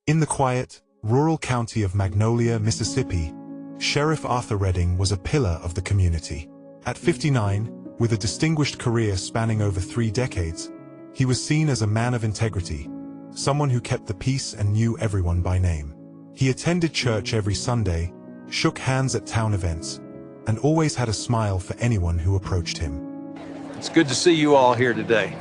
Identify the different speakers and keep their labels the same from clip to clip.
Speaker 1: In the quiet, rural county of Magnolia, Mississippi, Sheriff Arthur Redding was a pillar of the community. At 59, with a distinguished career spanning over 3 decades, he was seen as a man of integrity, someone who kept the peace and knew everyone by name. He attended church every Sunday, shook hands at town events, and always had a smile for anyone who approached him.
Speaker 2: It's good to see you all here today.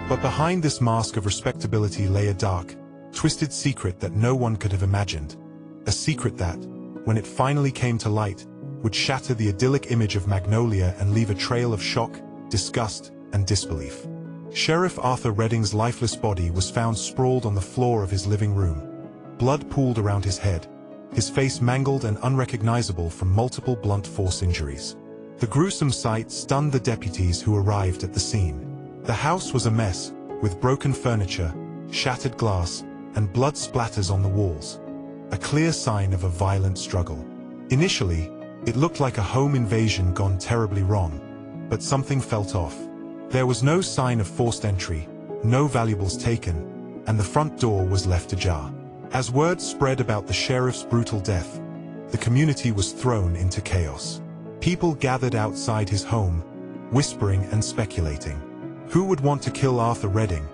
Speaker 1: But behind this mask of respectability lay a dark, twisted secret that no one could have imagined. A secret that, when it finally came to light, would shatter the idyllic image of Magnolia and leave a trail of shock, disgust, and disbelief. Sheriff Arthur Redding's lifeless body was found sprawled on the floor of his living room. Blood pooled around his head, his face mangled and unrecognizable from multiple blunt force injuries. The gruesome sight stunned the deputies who arrived at the scene. The house was a mess, with broken furniture, shattered glass, and blood splatters on the walls. A clear sign of a violent struggle. Initially, it looked like a home invasion gone terribly wrong, but something felt off. There was no sign of forced entry, no valuables taken, and the front door was left ajar. As word spread about the sheriff's brutal death, the community was thrown into chaos. People gathered outside his home, whispering and speculating. Who would want to kill Arthur Redding,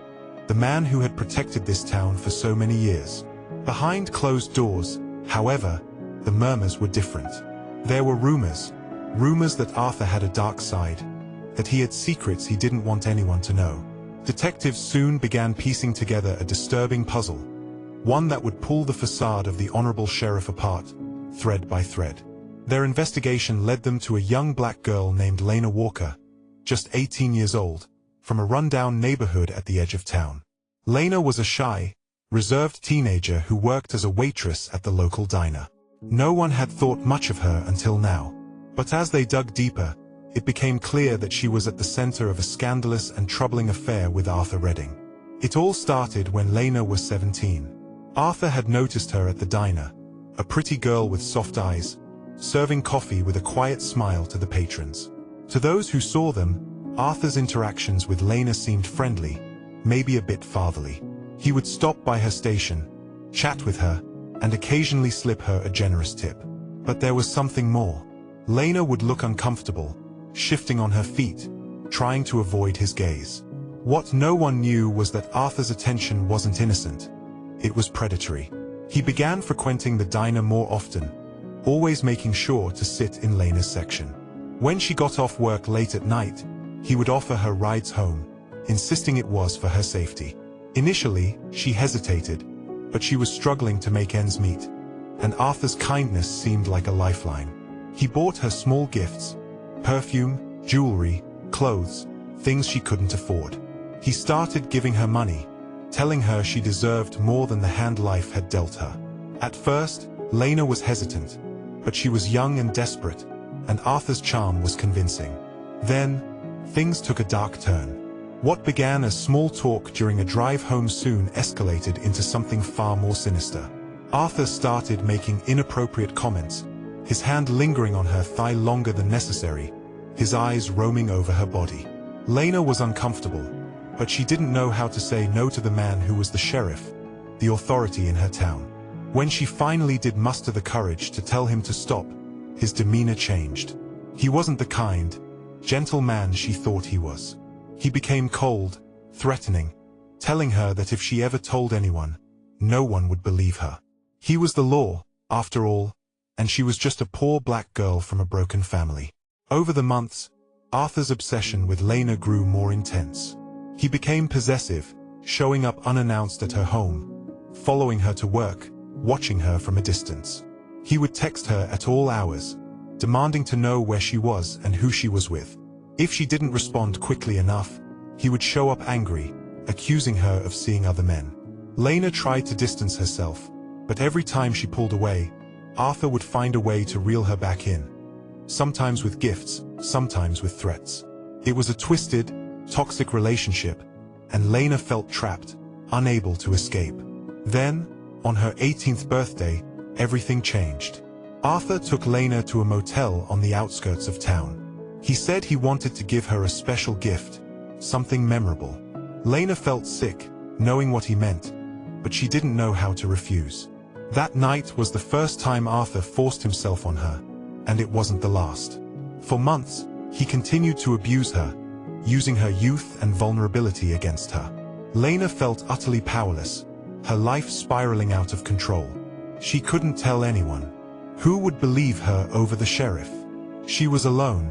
Speaker 1: the man who had protected this town for so many years? Behind closed doors, however, the murmurs were different. There were rumors that Arthur had a dark side, that he had secrets he didn't want anyone to know. Detectives soon began piecing together a disturbing puzzle, one that would pull the facade of the honorable sheriff apart, thread by thread. Their investigation led them to a young black girl named Lena Walker, just 18 years old, from a rundown neighborhood at the edge of town. Lena was a shy, reserved teenager who worked as a waitress at the local diner. No one had thought much of her until now. But as they dug deeper, it became clear that she was at the center of a scandalous and troubling affair with Arthur Redding. It all started when Lena was 17. Arthur had noticed her at the diner, a pretty girl with soft eyes, serving coffee with a quiet smile to the patrons. To those who saw them, Arthur's interactions with Lena seemed friendly, maybe a bit fatherly. He would stop by her station, chat with her, and occasionally slip her a generous tip. But there was something more. Lena would look uncomfortable, shifting on her feet, trying to avoid his gaze. What no one knew was that Arthur's attention wasn't innocent. It was predatory. He began frequenting the diner more often, always making sure to sit in Lena's section. When she got off work late at night, he would offer her rides home, insisting it was for her safety. Initially, she hesitated, but she was struggling to make ends meet, and Arthur's kindness seemed like a lifeline. He bought her small gifts, perfume, jewelry, clothes, things she couldn't afford. He started giving her money, telling her she deserved more than the hand life had dealt her. At first, Lena was hesitant, but she was young and desperate, and Arthur's charm was convincing. Then, things took a dark turn. What began as small talk during a drive home soon escalated into something far more sinister. Arthur started making inappropriate comments, his hand lingering on her thigh longer than necessary, his eyes roaming over her body. Lena was uncomfortable, but she didn't know how to say no to the man who was the sheriff, the authority in her town. When she finally did muster the courage to tell him to stop, his demeanor changed. He wasn't the kind, gentle man she thought he was. He became cold, threatening, telling her that if she ever told anyone, no one would believe her. He was the law, after all, and she was just a poor black girl from a broken family. Over the months, Arthur's obsession with Lena grew more intense. He became possessive, showing up unannounced at her home, following her to work, watching her from a distance. He would text her at all hours, demanding to know where she was and who she was with. If she didn't respond quickly enough, he would show up angry, accusing her of seeing other men. Lena tried to distance herself, but every time she pulled away, Arthur would find a way to reel her back in. Sometimes with gifts, sometimes with threats. It was a twisted, toxic relationship, and Lena felt trapped, unable to escape. Then, on her 18th birthday, everything changed. Arthur took Lena to a motel on the outskirts of town. He said he wanted to give her a special gift, something memorable. Lena felt sick, knowing what he meant, but she didn't know how to refuse. That night was the first time Arthur forced himself on her, and it wasn't the last. For months, he continued to abuse her, using her youth and vulnerability against her. Lena felt utterly powerless, her life spiraling out of control. She couldn't tell anyone. Who would believe her over the sheriff? She was alone,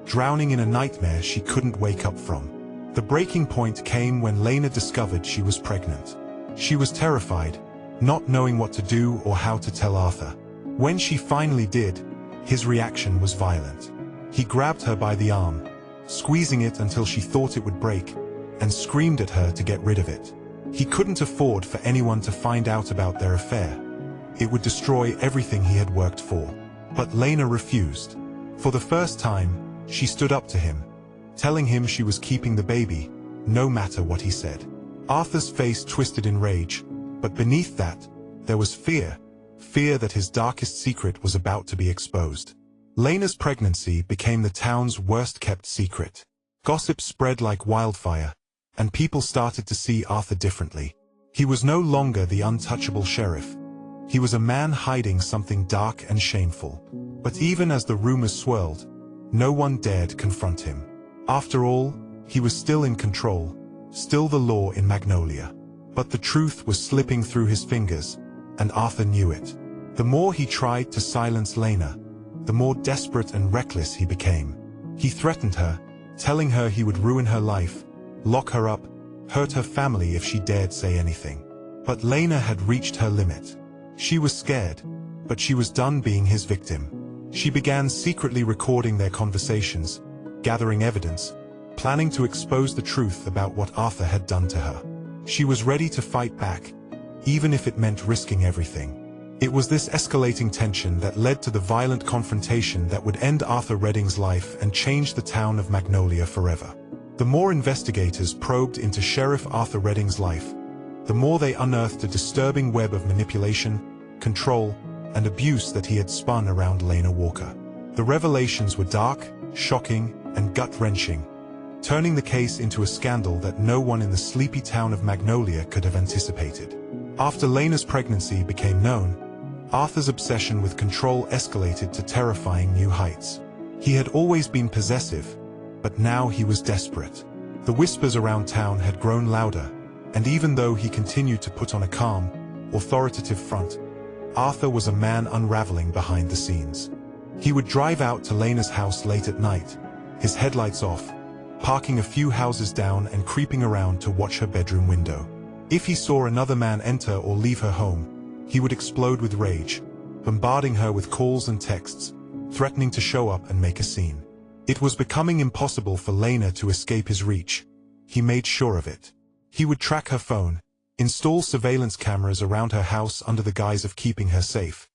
Speaker 1: drowning in a nightmare she couldn't wake up from. The breaking point came when Lena discovered she was pregnant. She was terrified, not knowing what to do or how to tell Arthur. When she finally did, his reaction was violent. He grabbed her by the arm, squeezing it until she thought it would break, and screamed at her to get rid of it. He couldn't afford for anyone to find out about their affair. It would destroy everything he had worked for. But Lena refused. For the first time, she stood up to him, telling him she was keeping the baby, no matter what he said. Arthur's face twisted in rage, but beneath that, there was fear. Fear that his darkest secret was about to be exposed. Lena's pregnancy became the town's worst-kept secret. Gossip spread like wildfire, and people started to see Arthur differently. He was no longer the untouchable sheriff. He was a man hiding something dark and shameful. But even as the rumors swirled, no one dared confront him. After all, he was still in control, still the law in Magnolia. But the truth was slipping through his fingers, and Arthur knew it. The more he tried to silence Lena, the more desperate and reckless he became. He threatened her, telling her he would ruin her life, lock her up, hurt her family if she dared say anything. But Lena had reached her limit. She was scared, but she was done being his victim. She began secretly recording their conversations, gathering evidence, planning to expose the truth about what Arthur had done to her. She was ready to fight back, even if it meant risking everything. It was this escalating tension that led to the violent confrontation that would end Arthur Redding's life and change the town of Magnolia forever. The more investigators probed into Sheriff Arthur Redding's life, the more they unearthed a disturbing web of manipulation, control, and abuse that he had spun around Lena Walker. The revelations were dark, shocking, and gut-wrenching, turning the case into a scandal that no one in the sleepy town of Magnolia could have anticipated. After Lena's pregnancy became known, Arthur's obsession with control escalated to terrifying new heights. He had always been possessive, but now he was desperate. The whispers around town had grown louder, and even though he continued to put on a calm, authoritative front, Arthur was a man unraveling behind the scenes. He would drive out to Lena's house late at night, his headlights off, parking a few houses down and creeping around to watch her bedroom window. If he saw another man enter or leave her home, he would explode with rage, bombarding her with calls and texts, threatening to show up and make a scene. It was becoming impossible for Lena to escape his reach. He made sure of it. He would track her phone, install surveillance cameras around her house under the guise of keeping her safe,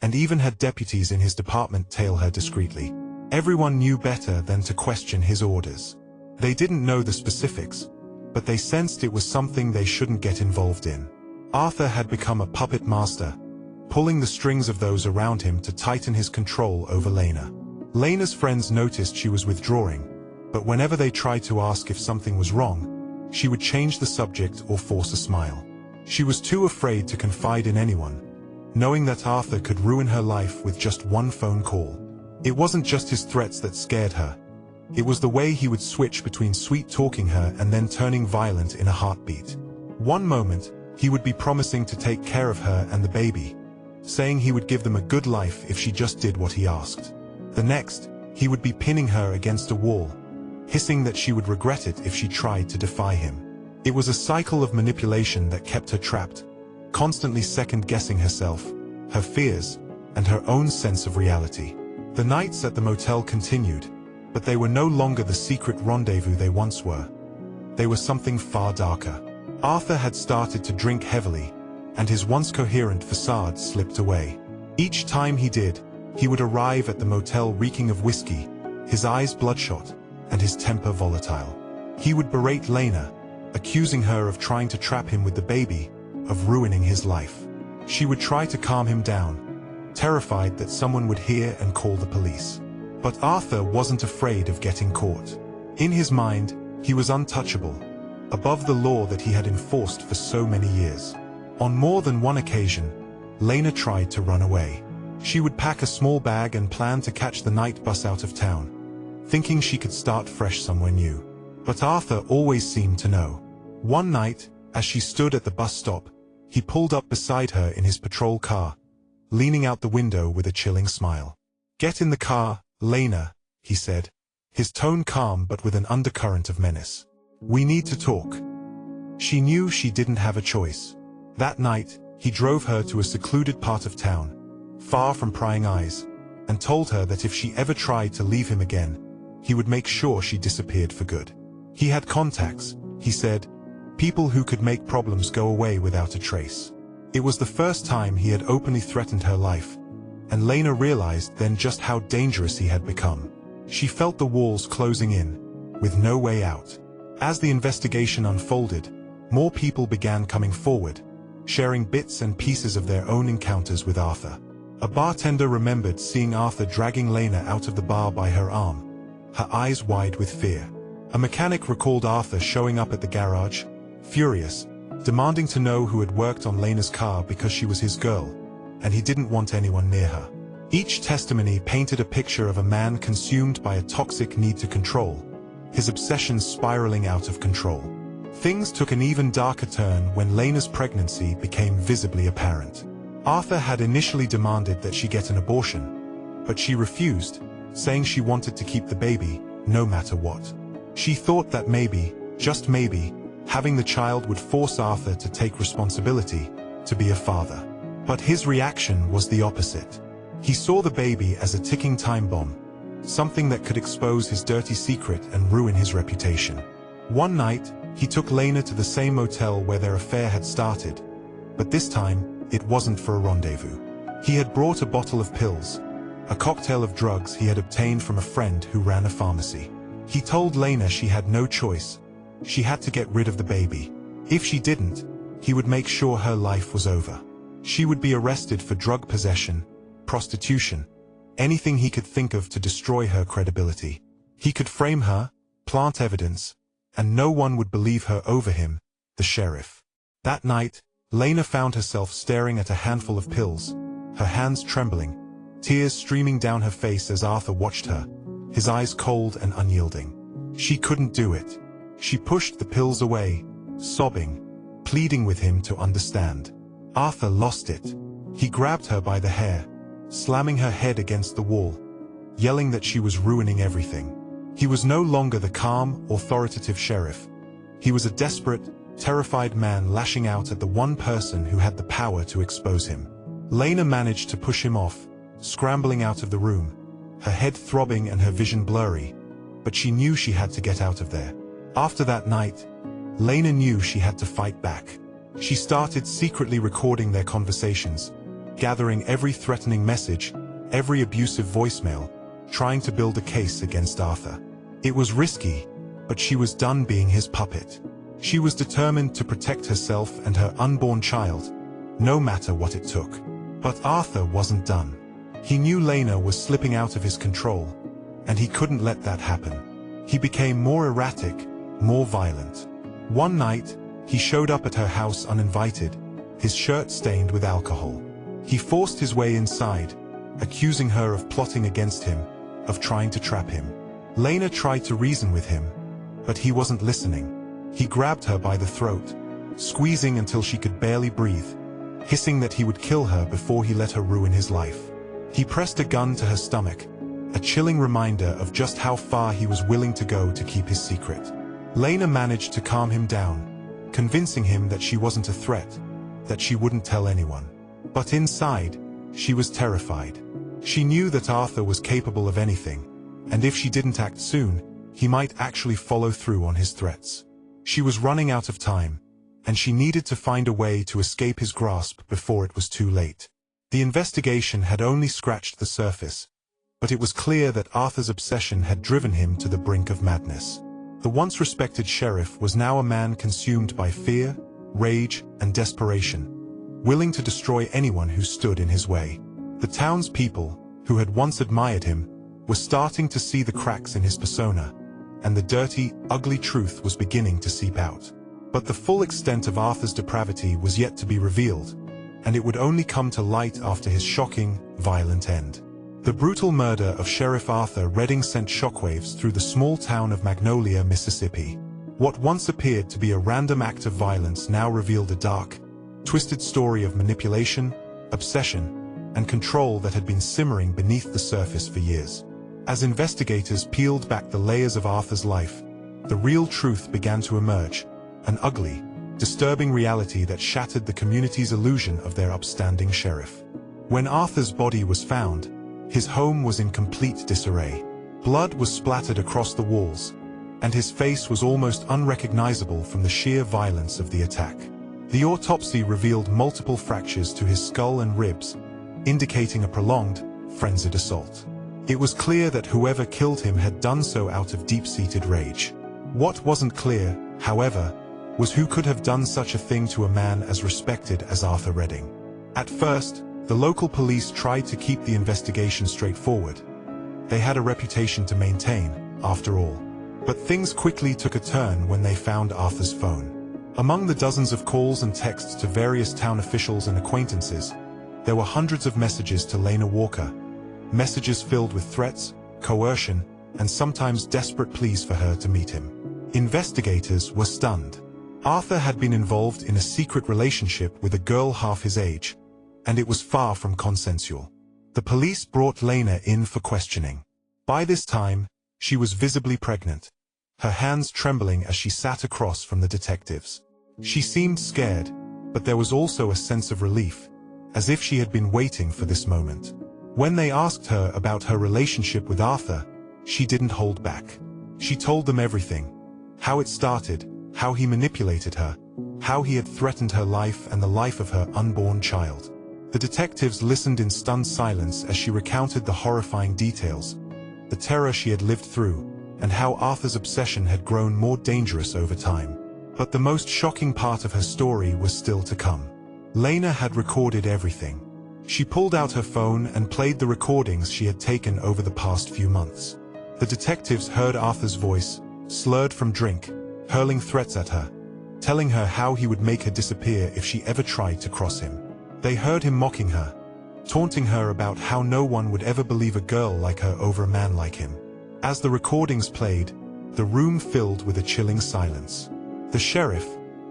Speaker 1: and even had deputies in his department tail her discreetly. Everyone knew better than to question his orders. They didn't know the specifics, but they sensed it was something they shouldn't get involved in. Arthur had become a puppet master, pulling the strings of those around him to tighten his control over Lena. Lena's friends noticed she was withdrawing, but whenever they tried to ask if something was wrong, she would change the subject or force a smile. She was too afraid to confide in anyone, knowing that Arthur could ruin her life with just one phone call. It wasn't just his threats that scared her. It was the way he would switch between sweet-talking her and then turning violent in a heartbeat. One moment, he would be promising to take care of her and the baby, saying he would give them a good life if she just did what he asked. The next, he would be pinning her against a wall, hissing that she would regret it if she tried to defy him. It was a cycle of manipulation that kept her trapped, constantly second-guessing herself, her fears, and her own sense of reality. The nights at the motel continued, but they were no longer the secret rendezvous they once were. They were something far darker. Arthur had started to drink heavily, and his once coherent facade slipped away. Each time he did, he would arrive at the motel reeking of whiskey, his eyes bloodshot, and his temper volatile. He would berate Lena, accusing her of trying to trap him with the baby, of ruining his life. She would try to calm him down, terrified that someone would hear and call the police. But Arthur wasn't afraid of getting caught. In his mind, He was untouchable, above the law that he had enforced for so many years. On more than one occasion, Lena tried to run away. She would pack a small bag and plan to catch the night bus out of town, thinking she could start fresh somewhere new. But Arthur always seemed to know. One night, as she stood at the bus stop, he pulled up beside her in his patrol car, leaning out the window with a chilling smile. "Get in the car, Lena," he said, his tone calm but with an undercurrent of menace. "We need to talk." She knew she didn't have a choice. That night, he drove her to a secluded part of town, far from prying eyes, and told her that if she ever tried to leave him again, he would make sure she disappeared for good. He had contacts, he said, people who could make problems go away without a trace. It was the first time he had openly threatened her life, and Lena realized then just how dangerous he had become. She felt the walls closing in, with no way out. As the investigation unfolded, more people began coming forward, sharing bits and pieces of their own encounters with Arthur. A bartender remembered seeing Arthur dragging Lena out of the bar by her arm, her eyes wide with fear. A mechanic recalled Arthur showing up at the garage, furious, demanding to know who had worked on Lena's car because she was his girl, and he didn't want anyone near her. Each testimony painted a picture of a man consumed by a toxic need to control, his obsessions spiraling out of control. Things took an even darker turn when Lena's pregnancy became visibly apparent. Arthur had initially demanded that she get an abortion, but she refused, saying she wanted to keep the baby, no matter what. She thought that maybe, just maybe, having the child would force Arthur to take responsibility, to be a father. But his reaction was the opposite. He saw the baby as a ticking time bomb, something that could expose his dirty secret and ruin his reputation. One night, he took Lena to the same motel where their affair had started, but this time, it wasn't for a rendezvous. He had brought a bottle of pills, a cocktail of drugs he had obtained from a friend who ran a pharmacy. He told Lena she had no choice. She had to get rid of the baby. If she didn't, he would make sure her life was over. She would be arrested for drug possession, prostitution, anything he could think of to destroy her credibility. He could frame her, plant evidence, and no one would believe her over him, the sheriff. That night, Lena found herself staring at a handful of pills, her hands trembling, tears streaming down her face as Arthur watched her, his eyes cold and unyielding. She couldn't do it. She pushed the pills away, sobbing, pleading with him to understand. Arthur lost it. He grabbed her by the hair, slamming her head against the wall, yelling that she was ruining everything. He was no longer the calm, authoritative sheriff. He was a desperate, terrified man lashing out at the one person who had the power to expose him. Lena managed to push him off, scrambling out of the room, her head throbbing and her vision blurry, but she knew she had to get out of there. After that night, Lena knew she had to fight back. She started secretly recording their conversations, gathering every threatening message, every abusive voicemail, trying to build a case against Arthur. It was risky, but she was done being his puppet. She was determined to protect herself and her unborn child, no matter what it took. But Arthur wasn't done. He knew Lena was slipping out of his control, and he couldn't let that happen. He became more erratic, more violent. One night, he showed up at her house uninvited, his shirt stained with alcohol. He forced his way inside, accusing her of plotting against him, of trying to trap him. Lena tried to reason with him, but he wasn't listening. He grabbed her by the throat, squeezing until she could barely breathe, hissing that he would kill her before he let her ruin his life. He pressed a gun to her stomach, a chilling reminder of just how far he was willing to go to keep his secret. Lena managed to calm him down, convincing him that she wasn't a threat, that she wouldn't tell anyone. But inside, she was terrified. She knew that Arthur was capable of anything, and if she didn't act soon, he might actually follow through on his threats. She was running out of time, and she needed to find a way to escape his grasp before it was too late. The investigation had only scratched the surface, but it was clear that Arthur's obsession had driven him to the brink of madness. The once respected sheriff was now a man consumed by fear, rage, and desperation, willing to destroy anyone who stood in his way. The townspeople, who had once admired him, were starting to see the cracks in his persona, and the dirty, ugly truth was beginning to seep out. But the full extent of Arthur's depravity was yet to be revealed, and it would only come to light after his shocking, violent end. The brutal murder of Sheriff Arthur Redding sent shockwaves through the small town of Magnolia, Mississippi. What once appeared to be a random act of violence now revealed a dark, twisted story of manipulation, obsession, and control that had been simmering beneath the surface for years. As investigators peeled back the layers of Arthur's life, the real truth began to emerge, an ugly, disturbing reality that shattered the community's illusion of their upstanding sheriff. When Arthur's body was found, his home was in complete disarray. Blood was splattered across the walls, and his face was almost unrecognizable from the sheer violence of the attack. The autopsy revealed multiple fractures to his skull and ribs, indicating a prolonged, frenzied assault. It was clear that whoever killed him had done so out of deep-seated rage. What wasn't clear, however, was who could have done such a thing to a man as respected as Arthur Redding. At first, the local police tried to keep the investigation straightforward. They had a reputation to maintain, after all. But things quickly took a turn when they found Arthur's phone. Among the dozens of calls and texts to various town officials and acquaintances, there were hundreds of messages to Lena Walker, messages filled with threats, coercion, and sometimes desperate pleas for her to meet him. Investigators were stunned. Arthur had been involved in a secret relationship with a girl half his age, and it was far from consensual. The police brought Lena in for questioning. By this time, she was visibly pregnant, her hands trembling as she sat across from the detectives. She seemed scared, but there was also a sense of relief, as if she had been waiting for this moment. When they asked her about her relationship with Arthur, she didn't hold back. She told them everything: how it started, how he manipulated her, how he had threatened her life and the life of her unborn child. The detectives listened in stunned silence as she recounted the horrifying details, the terror she had lived through, and how Arthur's obsession had grown more dangerous over time. But the most shocking part of her story was still to come. Lena had recorded everything. She pulled out her phone and played the recordings she had taken over the past few months. The detectives heard Arthur's voice, slurred from drink, hurling threats at her, telling her how he would make her disappear if she ever tried to cross him. They heard him mocking her, taunting her about how no one would ever believe a girl like her over a man like him. As the recordings played, the room filled with a chilling silence. The sheriff,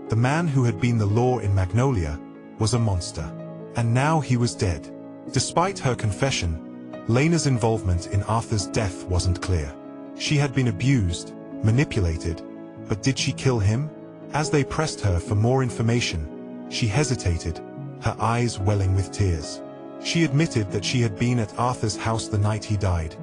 Speaker 1: the man who had been the law in Magnolia, was a monster. And now he was dead. Despite her confession, Lena's involvement in Arthur's death wasn't clear. She had been abused, manipulated, but did she kill him? As they pressed her for more information, she hesitated, her eyes welling with tears. She admitted that she had been at Arthur's house the night he died,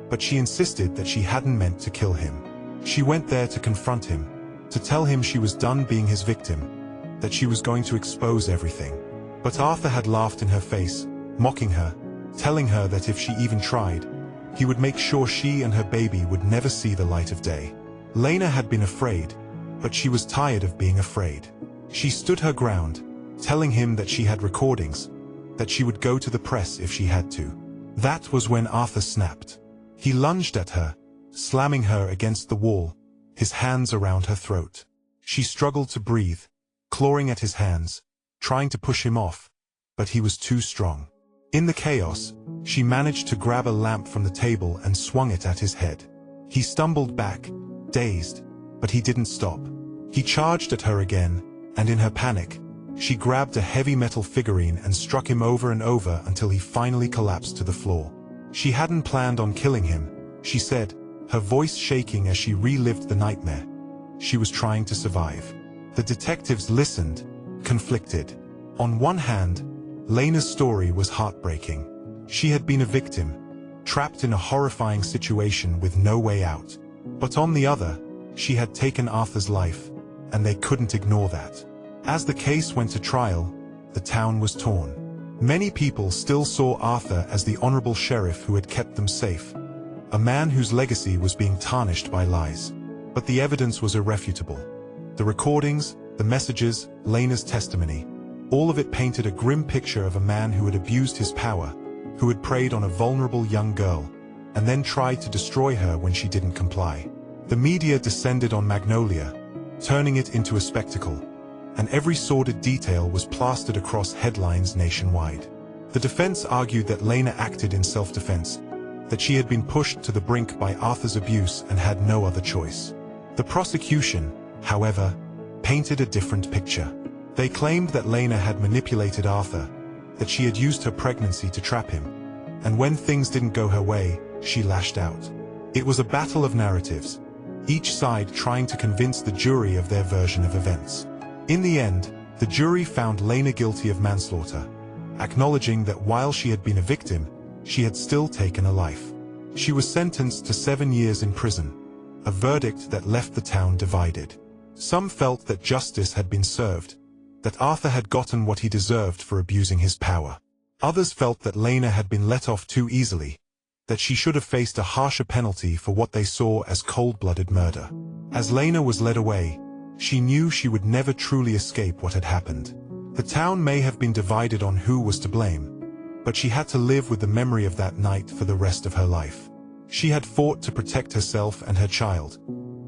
Speaker 1: but she insisted that she hadn't meant to kill him. She went there to confront him, to tell him she was done being his victim, that she was going to expose everything. But Arthur had laughed in her face, mocking her, telling her that if she even tried, he would make sure she and her baby would never see the light of day. Lena had been afraid, but she was tired of being afraid. She stood her ground, telling him that she had recordings, that she would go to the press if she had to. That was when Arthur snapped. He lunged at her, slamming her against the wall, his hands around her throat. She struggled to breathe, clawing at his hands, trying to push him off, but he was too strong. In the chaos, she managed to grab a lamp from the table and swung it at his head. He stumbled back, dazed, but he didn't stop. He charged at her again, and in her panic, she grabbed a heavy metal figurine and struck him over and over until he finally collapsed to the floor. She hadn't planned on killing him, she said, her voice shaking as she relived the nightmare. She was trying to survive. The detectives listened, conflicted. On one hand, Lena's story was heartbreaking. She had been a victim, trapped in a horrifying situation with no way out. But on the other, she had taken Arthur's life, and they couldn't ignore that. As the case went to trial, the town was torn. Many people still saw Arthur as the honorable sheriff who had kept them safe, a man whose legacy was being tarnished by lies. But the evidence was irrefutable. The recordings, the messages, Lena's testimony, all of it painted a grim picture of a man who had abused his power, who had preyed on a vulnerable young girl, and then tried to destroy her when she didn't comply. The media descended on Magnolia, turning it into a spectacle, and every sordid detail was plastered across headlines nationwide. The defense argued that Lena acted in self-defense, that she had been pushed to the brink by Arthur's abuse and had no other choice. The prosecution, however, painted a different picture. They claimed that Lena had manipulated Arthur, that she had used her pregnancy to trap him, and when things didn't go her way, she lashed out. It was a battle of narratives, each side trying to convince the jury of their version of events. In the end, the jury found Lena guilty of manslaughter, acknowledging that while she had been a victim, she had still taken a life. She was sentenced to 7 years in prison, a verdict that left the town divided. Some felt that justice had been served, that Arthur had gotten what he deserved for abusing his power. Others felt that Lena had been let off too easily, that she should have faced a harsher penalty for what they saw as cold-blooded murder. As Lena was led away, she knew she would never truly escape what had happened. The town may have been divided on who was to blame, but she had to live with the memory of that night for the rest of her life. She had fought to protect herself and her child,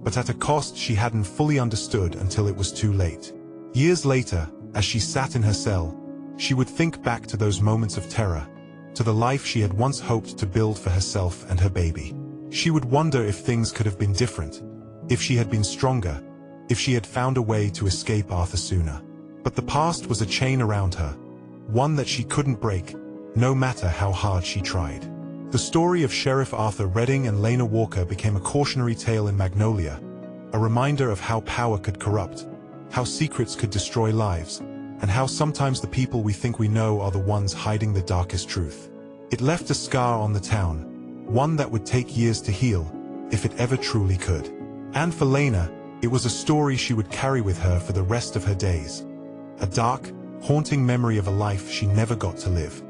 Speaker 1: but at a cost she hadn't fully understood until it was too late. Years later, as she sat in her cell, she would think back to those moments of terror, to the life she had once hoped to build for herself and her baby. She would wonder if things could have been different, if she had been stronger, if she had found a way to escape Arthur sooner. But the past was a chain around her, one that she couldn't break, no matter how hard she tried. The story of Sheriff Arthur Redding and Lena Walker became a cautionary tale in Magnolia, a reminder of how power could corrupt, how secrets could destroy lives, and how sometimes the people we think we know are the ones hiding the darkest truth. It left a scar on the town, one that would take years to heal, if it ever truly could. And for Lena, it was a story she would carry with her for the rest of her days. A dark, haunting memory of a life she never got to live.